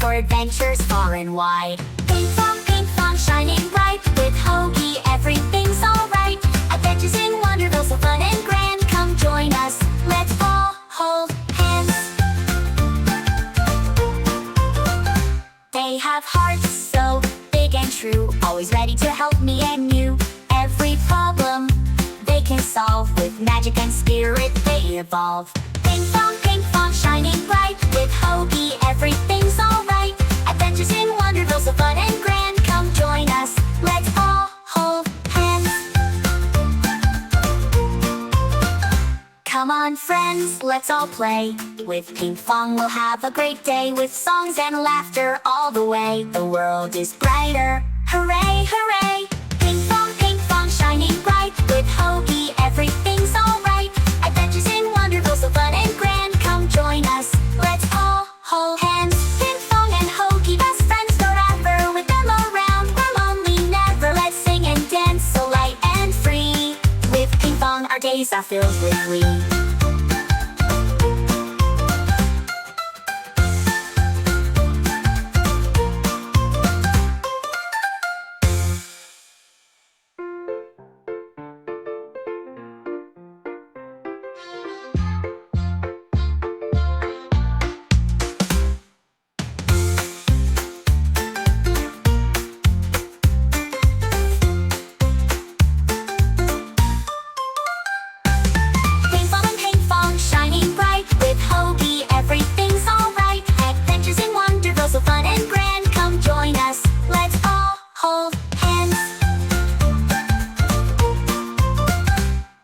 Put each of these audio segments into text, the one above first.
for adventures far and wide. Pinkfong, shining bright. With Hogi, everything's alright. Adventures in Wonderville, so fun and grand. Come join us, let's all hold hands. They have hearts so big and true, always ready to help me and you. Every problem they can solve, with magic and spirit they evolve. Pinkfong, shining bright. With Hogi, everything's alright. Adventures in Wonderville, so fun and grand. Come join us, let's all hold hands. Come on friends, let's all play. With Pinkfong we'll have a great day, with songs and laughter all the way. The world is brighter, hooray, hooray. Pinkfong, shining bright. With Hogi, everything's alright. Adventures in Wonderville, so fun and grand. Come join us, let's all hold hands. Pinkfong and Hogi, best friends forever. With them around, we're lonely never. Let's sing and dance so light and free. With Pinkfong our days are filled with glee.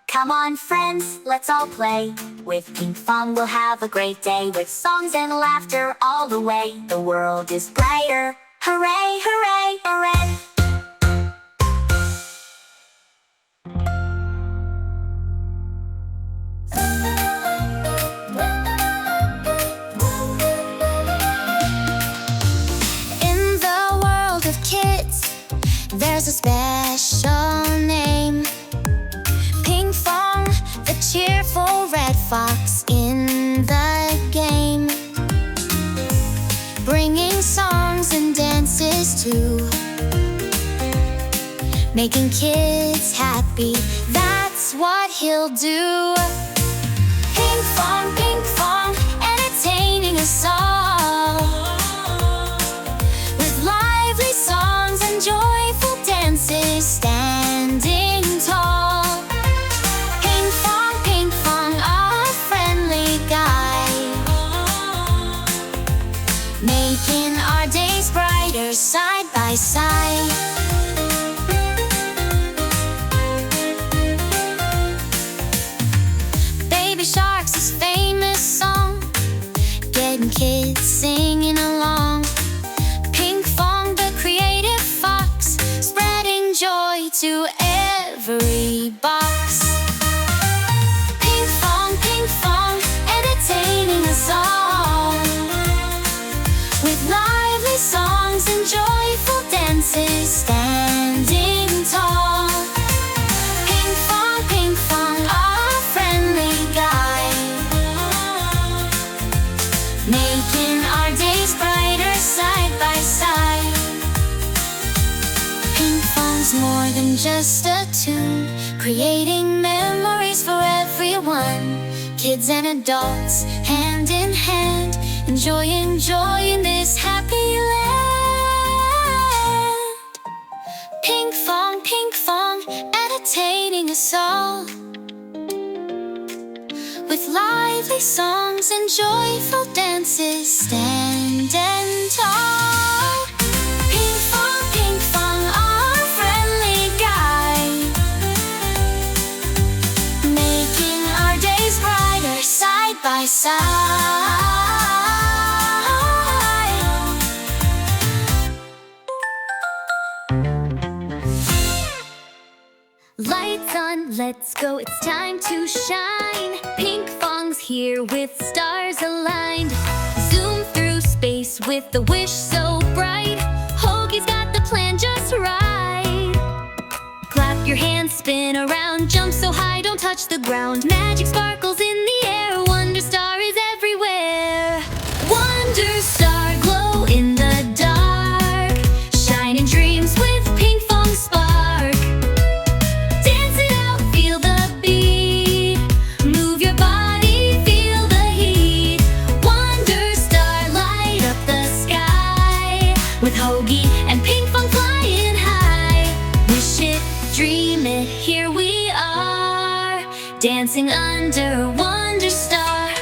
Come on friends, let's all play. With Pinkfong we'll have a great day, with songs and laughter all the way. The world is brighter, hooray, hooray, hooray. In the world of kids, there's a special name. Pinkfong, the cheerful red fox in the game, bringing songs and dances too, making kids happy, that's what he'll do. Pinkfong, entertaining us all, with lively songs and joyful dances, standing tall. Pinkfong, our friendly guide, making our days brighter side by side. Baby Shark's his famous song, getting kids singing along. Pinkfong, the creative fox, spreading joy to every box. Pinkfong, entertaining us all, with lively songs and joyful dances, standing tall. Pinkfong, our friendly guide, making our days brighter side by side. Pinkfong's more than just a tune, creating memories for everyone. Kids and adults, hand in hand, enjoying joy in this happy land. Pinkfong, entertaining us all, with lively songs and joyful dances, standing tall. Pinkfong, our friendly guide, making our days brighter side by side. Lights on, let's go, it's time to shine. Pinkfong's here with stars aligned. Zoom through space with a wish so bright. Hogi's got the plan just right. Clap your hands, spin around, jump so high, don't touch the ground. Magic sparkles in the air, Wonderstar is everywhere. Wonderstar, glow in the dancing under Wonderstar.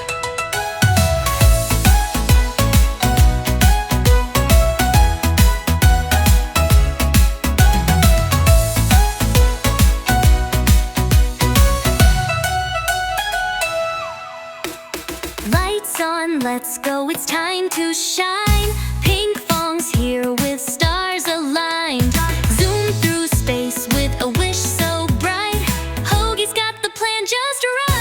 Lights on, let's go, it's time to shine. Pinkfong's here with stars aligned. Zoom through space with a wish so bright. Hogi's got the plan just right.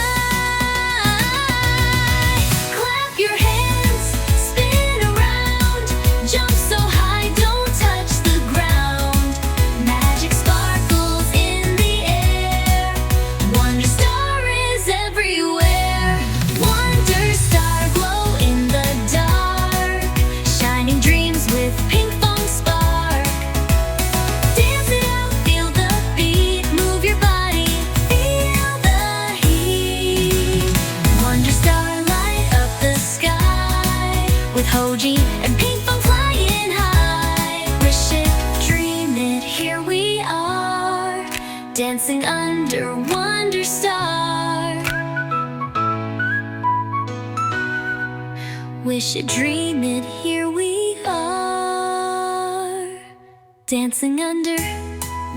Clap your hands, spin around. Jump so high, don't touch the ground. Magic sparkles in the air. Wonderstar is everywhere. Wonderstar glow in the dark. Shining dreams with Pinkfong spark. Dance it out, feel the beat. Move your body, feel the heat. Wonderstar light up the sky. With Hogi and Pinkfong flying high. Wish it, dream it, here we are. Dancing under Wonderstar. Wish it, dream it, here we are. Dancing under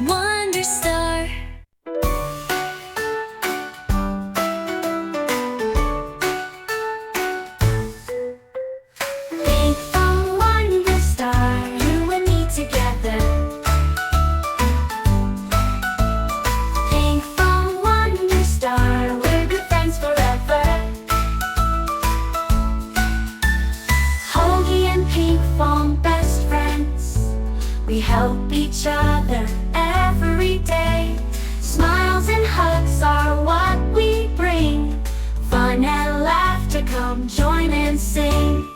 Wonderstar. Pinkfong Wonderstar, you and me together. Pinkfong Wonderstar, we're good friends forever. Hogi and Pinkfong, best friends. We help each other every day. Smiles and hugs are what we bring. Fun and laughter, come join and sing.